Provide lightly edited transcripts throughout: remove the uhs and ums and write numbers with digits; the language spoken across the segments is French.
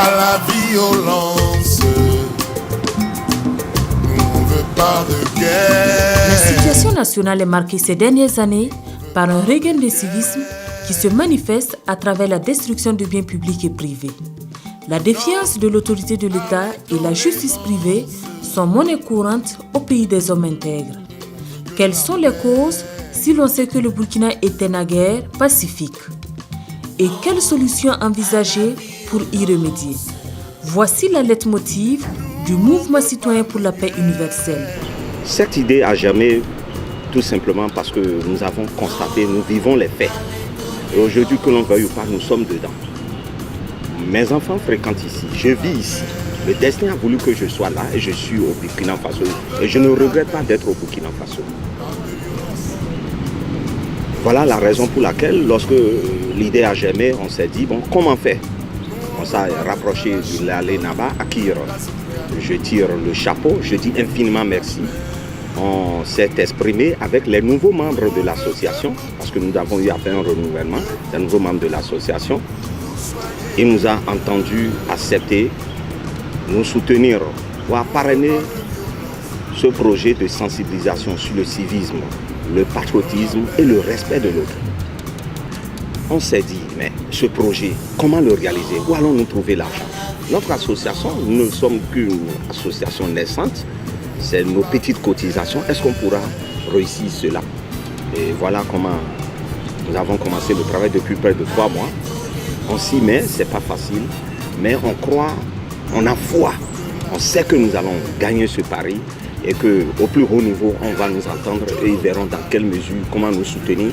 pas la violence. Nous, on veut pas de guerre. La situation nationale est marquée ces dernières années par un regain de civisme qui se manifeste à travers la destruction de biens publics et privés. La défiance de l'autorité de l'État et la justice privée sont monnaie courante au pays des hommes intègres. Quelles sont les causes si l'on sait que le Burkina était naguère pacifique? Et quelles solutions envisager pour y remédier? Voici la leitmotiv du mouvement citoyen pour la paix universelle. Cette idée a germé tout simplement parce que nous avons constaté, nous vivons les faits. Et aujourd'hui, que l'on veuille ou pas, nous sommes dedans. Mes enfants fréquentent ici, je vis ici. Le destin a voulu que je sois là et je suis au Burkina Faso. Et je ne regrette pas d'être au Burkina Faso. Voilà la raison pour laquelle, lorsque l'idée a germé, on s'est dit, bon, comment faire? On s'est rapproché de l'Alénaba à Kir. Je tire le chapeau, je dis infiniment merci. On s'est exprimé avec les nouveaux membres de l'association, parce que nous avons eu à faire un renouvellement des nouveaux membres de l'association. Il nous a entendu accepter, nous soutenir, voire parrainer ce projet de sensibilisation sur le civisme, le patriotisme et le respect de l'autre. On s'est dit, mais ce projet, comment le réaliser? Où allons-nous trouver l'argent? Notre association, nous ne sommes qu'une association naissante, c'est nos petites cotisations. Est-ce qu'on pourra réussir cela? Et voilà comment nous avons commencé le travail depuis près de 3 mois. On s'y met, c'est pas facile, mais on croit, on a foi. On sait que nous allons gagner ce pari et qu'au plus haut niveau, on va nous entendre et ils verront dans quelle mesure, comment nous soutenir.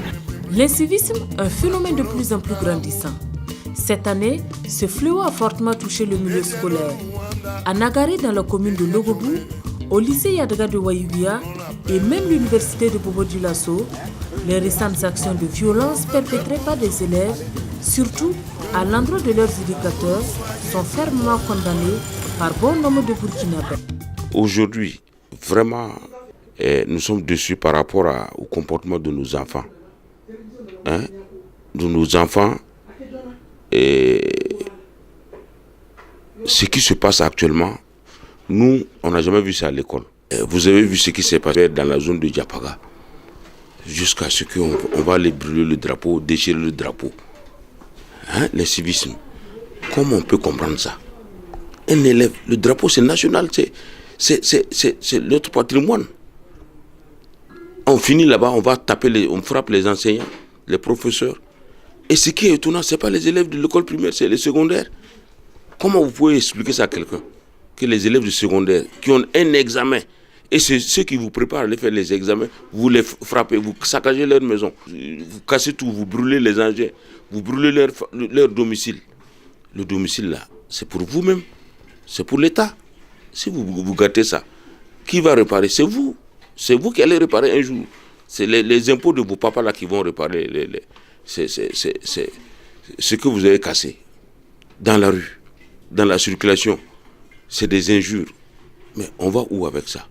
L'incivisme, un phénomène de plus en plus grandissant. Cette année, ce fléau a fortement touché le milieu scolaire. À Nagaré, dans la commune de Logobou, au lycée Yadaga de Wayugia et même l'université de Bobo-Dioulasso, les récentes actions de violence perpétrées par des élèves, surtout à l'endroit de leurs éducateurs, sont fermement condamnées par bon nombre de Burkinabés. Aujourd'hui, vraiment, nous sommes déçus par rapport au comportement de nos enfants. De nos enfants, et ce qui se passe actuellement, nous, on n'a jamais vu ça à l'école. Vous avez vu ce qui s'est passé dans la zone de Diapaga, jusqu'à ce qu'on va aller brûler le drapeau, déchirer le drapeau. Le civisme, comment on peut comprendre ça? Un élève, le drapeau c'est national, c'est notre patrimoine. On finit là-bas, on va taper, on frappe les enseignants, les professeurs. Et ce qui est étonnant, ce n'est pas les élèves de l'école primaire, c'est les secondaires. Comment vous pouvez expliquer ça à quelqu'un? Que les élèves du secondaire, qui ont un examen, et c'est ceux qui vous préparent à aller faire les examens, vous les frappez, vous saccagez leur maison, vous cassez tout, vous brûlez les engins, vous brûlez leur domicile. Le domicile là, c'est pour vous-même, c'est pour l'État. Si vous gâtez ça, qui va réparer? C'est vous. C'est vous qui allez réparer un jour. C'est les impôts de vos papas là qui vont réparer c'est ce que vous avez cassé dans la rue, dans la circulation. C'est des injures. Mais on va où avec ça?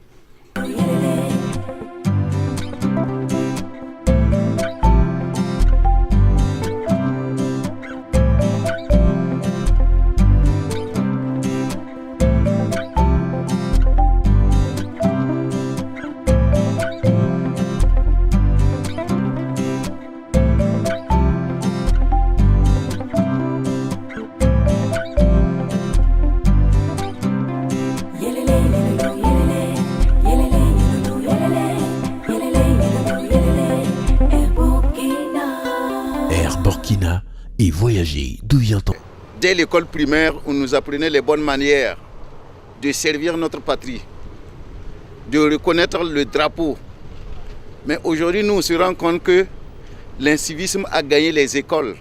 Et voyager d'où vient-on? Dès l'école primaire, on nous apprenait les bonnes manières de servir notre patrie, de reconnaître le drapeau. Mais aujourd'hui, nous on se rend compte que l'incivisme a gagné les écoles,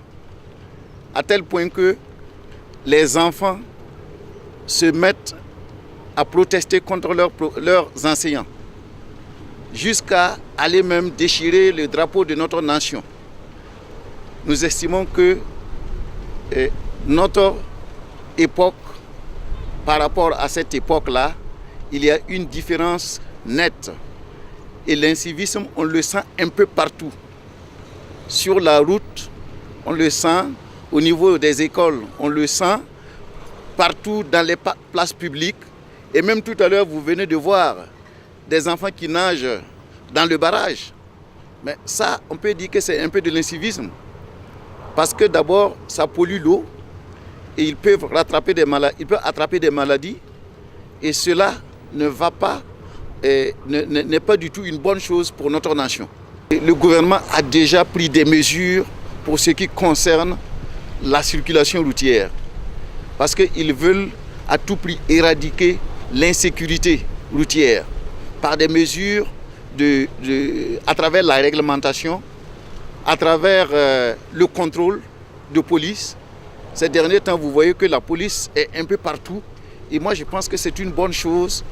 à tel point que les enfants se mettent à protester contre leurs enseignants, jusqu'à aller même déchirer le drapeau de notre nation. Nous estimons que notre époque, par rapport à cette époque-là, il y a une différence nette. Et l'incivisme, on le sent un peu partout. Sur la route, on le sent. Au niveau des écoles, on le sent. partout dans les places publiques. Et même tout à l'heure, vous venez de voir des enfants qui nagent dans le barrage. Mais ça, on peut dire que c'est un peu de l'incivisme. Parce que d'abord, ça pollue l'eau et ils peuvent attraper des maladies. Et cela n'est pas du tout une bonne chose pour notre nation. Et le gouvernement a déjà pris des mesures pour ce qui concerne la circulation routière. Parce qu'ils veulent à tout prix éradiquer l'insécurité routière par des mesures à travers la réglementation, à travers le contrôle de police. Ces derniers temps, vous voyez que la police est un peu partout. Et moi, je pense que c'est une bonne chose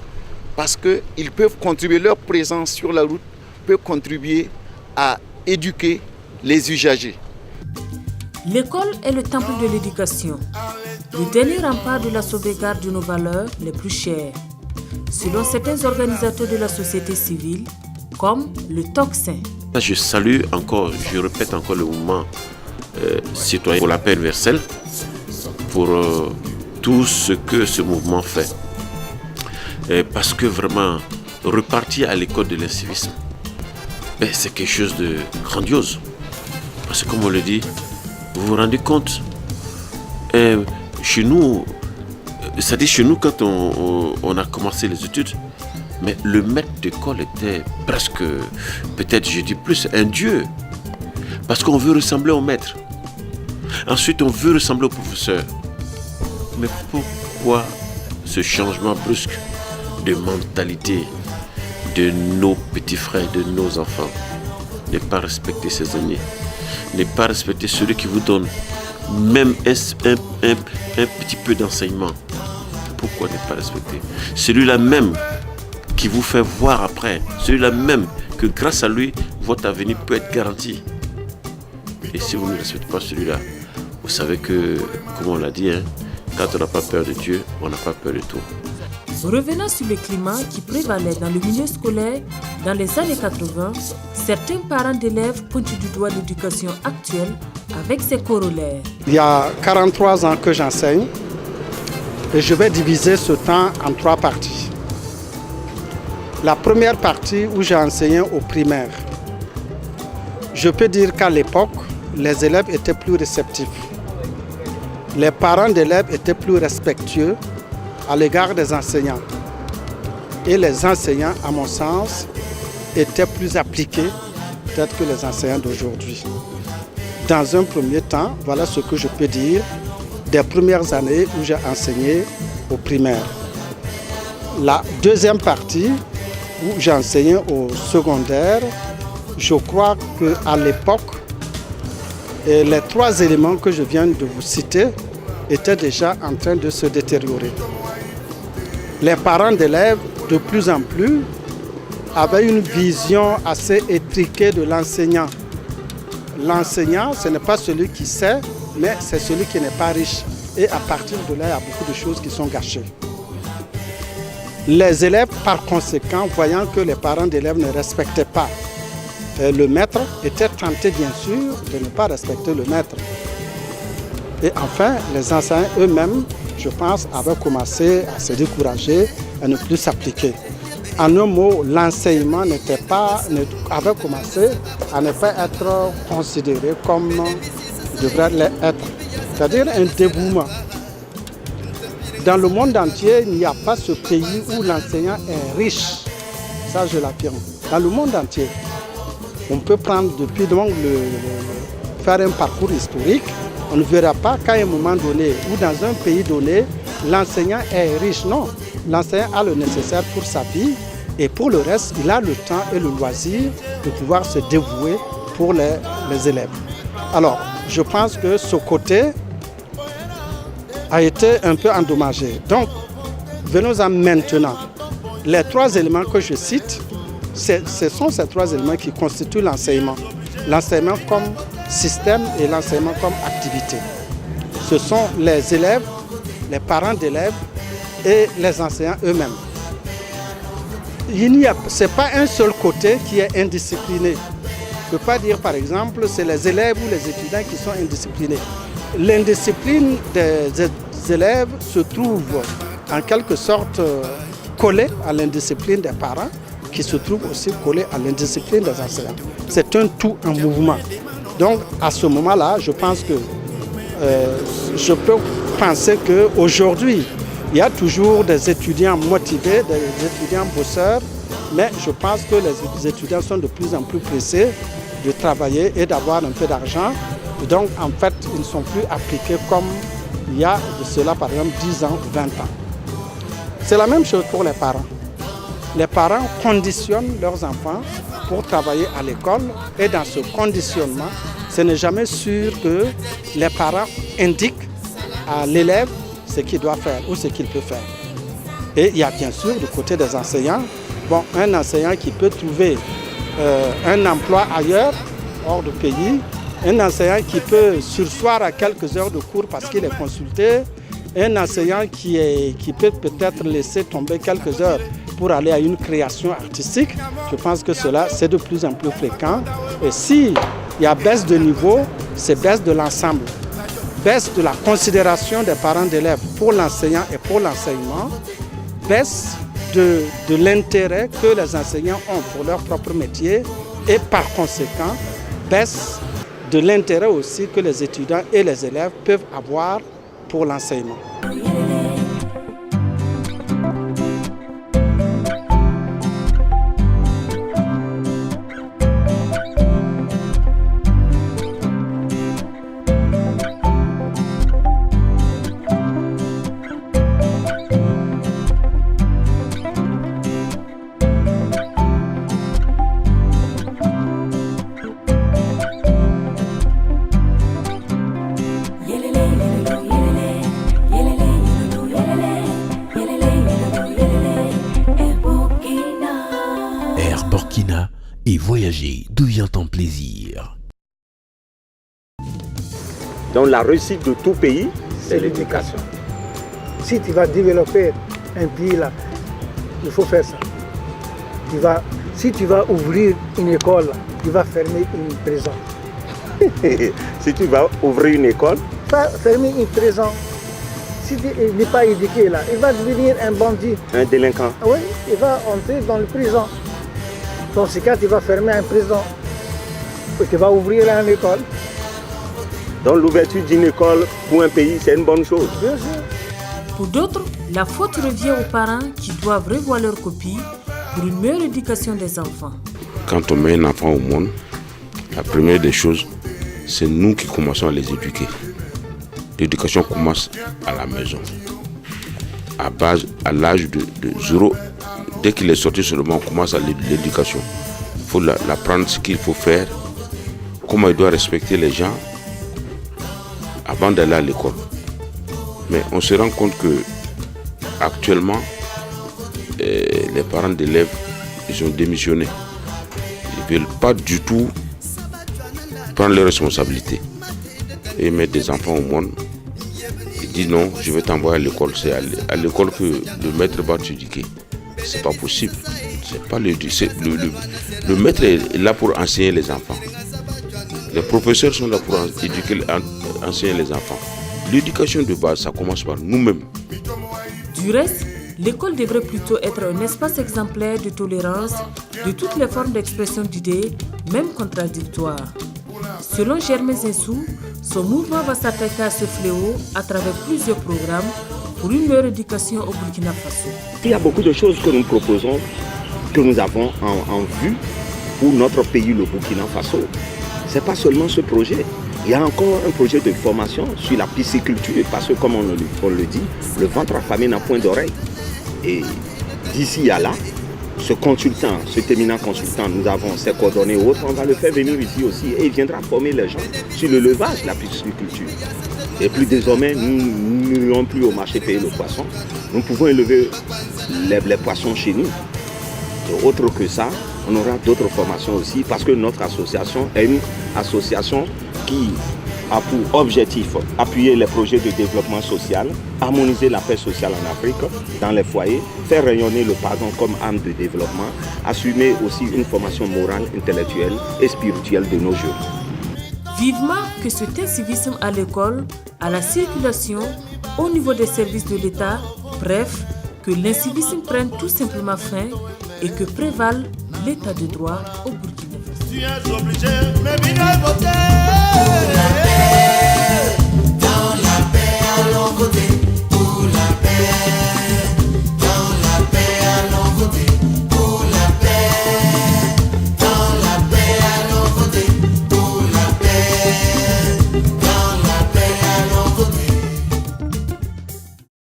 parce qu'ils peuvent contribuer, leur présence sur la route peut contribuer à éduquer les usagers. L'école est le temple de l'éducation, le dernier rempart de la sauvegarde de nos valeurs les plus chères. Selon certains organisateurs de la société civile, comme le Tocsin. Je salue encore, je répète encore le mouvement citoyen pour la paix universelle, pour tout ce que ce mouvement fait. Parce que vraiment, repartir à l'école de l'incivisme, c'est quelque chose de grandiose. Parce que comme on le dit, vous vous rendez compte, chez nous, c'est-à-dire chez nous quand on a commencé les études, mais le maître d'école était presque, peut-être je dis plus, un dieu. Parce qu'on veut ressembler au maître. Ensuite, on veut ressembler au professeur. Mais pourquoi ce changement brusque de mentalité de nos petits frères, de nos enfants? Ne pas respecter ses aînés. Ne pas respecter celui qui vous donne même un petit peu d'enseignement. Pourquoi ne pas respecter? Celui-là même qui vous fait voir après, celui-là même que grâce à lui, votre avenir peut être garanti. Et si vous ne respectez pas celui-là, vous savez que, comme on l'a dit, quand on n'a pas peur de Dieu, on n'a pas peur de tout. Revenant sur le climat qui prévalait dans le milieu scolaire dans les années 80, certains parents d'élèves pointent du doigt l'éducation actuelle avec ses corollaires. Il y a 43 ans que j'enseigne et je vais diviser ce temps en 3 parties. La première partie où j'ai enseigné au primaire, je peux dire qu'à l'époque, les élèves étaient plus réceptifs. Les parents d'élèves étaient plus respectueux à l'égard des enseignants. Et les enseignants, à mon sens, étaient plus appliqués peut-être que les enseignants d'aujourd'hui. Dans un premier temps, voilà ce que je peux dire des premières années où j'ai enseigné au primaire. La deuxième partie, où j'ai enseigné au secondaire, je crois qu'à l'époque, les 3 éléments que je viens de vous citer étaient déjà en train de se détériorer. Les parents d'élèves, de plus en plus, avaient une vision assez étriquée de l'enseignant. L'enseignant, ce n'est pas celui qui sait, mais c'est celui qui n'est pas riche. Et à partir de là, il y a beaucoup de choses qui sont gâchées. Les élèves, par conséquent, voyant que les parents d'élèves ne respectaient pas le maître, étaient tentés, bien sûr, de ne pas respecter le maître. Et enfin, les enseignants eux-mêmes, je pense, avaient commencé à se décourager, à ne plus s'appliquer. En un mot, l'enseignement avait commencé à ne pas être considéré comme il devrait l'être, c'est-à-dire un dévouement. Dans le monde entier, il n'y a pas ce pays où l'enseignant est riche. Ça, je l'affirme. Dans le monde entier, on peut prendre depuis donc faire un parcours historique. On ne verra pas qu'à un moment donné ou dans un pays donné, l'enseignant est riche. Non, l'enseignant a le nécessaire pour sa vie et pour le reste, il a le temps et le loisir de pouvoir se dévouer pour les élèves. Alors, je pense que ce côté a été un peu endommagé. Donc, venons-en maintenant. Les 3 éléments que je cite, ce sont ces 3 éléments qui constituent l'enseignement. L'enseignement comme système et l'enseignement comme activité. Ce sont les élèves, les parents d'élèves et les enseignants eux-mêmes. Ce n'est pas un seul côté qui est indiscipliné. Je ne peux pas dire par exemple c'est les élèves ou les étudiants qui sont indisciplinés. L'indiscipline des élèves se trouvent en quelque sorte collés à l'indiscipline des parents, qui se trouvent aussi collés à l'indiscipline des enseignants. C'est un tout en mouvement. Donc à ce moment-là, je pense que je peux penser qu'aujourd'hui, il y a toujours des étudiants motivés, des étudiants bosseurs, mais je pense que les étudiants sont de plus en plus pressés de travailler et d'avoir un peu d'argent. Donc en fait, ils ne sont plus appliqués comme il y a de cela par exemple 10 ans, 20 ans. C'est la même chose pour les parents. Les parents conditionnent leurs enfants pour travailler à l'école et dans ce conditionnement, ce n'est jamais sûr que les parents indiquent à l'élève ce qu'il doit faire ou ce qu'il peut faire. Et il y a bien sûr du côté des enseignants, un enseignant qui peut trouver un emploi ailleurs, hors du pays, un enseignant qui peut surseoir à quelques heures de cours parce qu'il est consulté, un enseignant qui peut peut-être laisser tomber quelques heures pour aller à une création artistique. Je pense que cela, c'est de plus en plus fréquent. Et s'il y a baisse de niveau, c'est baisse de l'ensemble. Baisse de la considération des parents d'élèves pour l'enseignant et pour l'enseignement, baisse de l'intérêt que les enseignants ont pour leur propre métier et par conséquent, baisse de l'intérêt aussi que les étudiants et les élèves peuvent avoir pour l'enseignement. Et voyager devient un plaisir. Donc la réussite de tout pays, c'est l'éducation. Si tu vas développer un pays là, il faut faire ça. Si tu vas ouvrir une école, tu vas fermer une prison. Si tu vas ouvrir une école, pas fermer une prison. Si tu n'est pas éduqué là, il va devenir un bandit. Un délinquant. Oui, il va entrer dans la prison. Dans ce cas, tu vas fermer une prison. Et tu vas ouvrir une école. Donc l'ouverture d'une école pour un pays, c'est une bonne chose. Bien sûr. Pour d'autres, la faute revient aux parents qui doivent revoir leur copie pour une meilleure éducation des enfants. Quand on met un enfant au monde, la première des choses, c'est nous qui commençons à les éduquer. L'éducation commence à la maison. À l'âge de 0, dès qu'il est sorti seulement, on commence à l'éducation. Il faut l'apprendre ce qu'il faut faire, comment il doit respecter les gens avant d'aller à l'école. Mais on se rend compte que actuellement, les parents d'élèves, ils ont démissionné. Ils ne veulent pas du tout prendre leurs responsabilités et mettre des enfants au monde. Ils disent non, je vais t'envoyer à l'école. C'est à l'école que le maître va t'éduquer. C'est pas possible. C'est pas le maître est là pour enseigner les enfants. Les professeurs sont là pour enseigner les enfants. L'éducation de base, ça commence par nous-mêmes. Du reste, l'école devrait plutôt être un espace exemplaire de tolérance de toutes les formes d'expression d'idées, même contradictoires. Selon Germain Zinsou, son mouvement va s'attaquer à ce fléau à travers plusieurs programmes pour une meilleure éducation au Burkina Faso. Il y a beaucoup de choses que nous proposons, que nous avons en vue pour notre pays, le Burkina Faso. Ce n'est pas seulement ce projet. Il y a encore un projet de formation sur la pisciculture, parce que comme on le dit, le ventre affamé n'a point d'oreille. Et d'ici à là, ce consultant, cet éminent consultant, nous avons ses coordonnées autres, on va le faire venir ici aussi et il viendra former les gens sur le levage de la pisciculture. Et plus désormais, nous n'irons plus au marché payer le poisson. Nous pouvons élever les poissons chez nous. Et autre que ça, on aura d'autres formations aussi parce que notre association est une association qui a pour objectif appuyer les projets de développement social, harmoniser la paix sociale en Afrique, dans les foyers, faire rayonner le pardon comme arme de développement, assumer aussi une formation morale, intellectuelle et spirituelle de nos jeunes. Vivement que cet incivisme à l'école, à la circulation, au niveau des services de l'État, bref, que l'incivisme prenne tout simplement fin et que prévale l'état de droit au Burkina Faso. Tu es obligé, mais viens voter.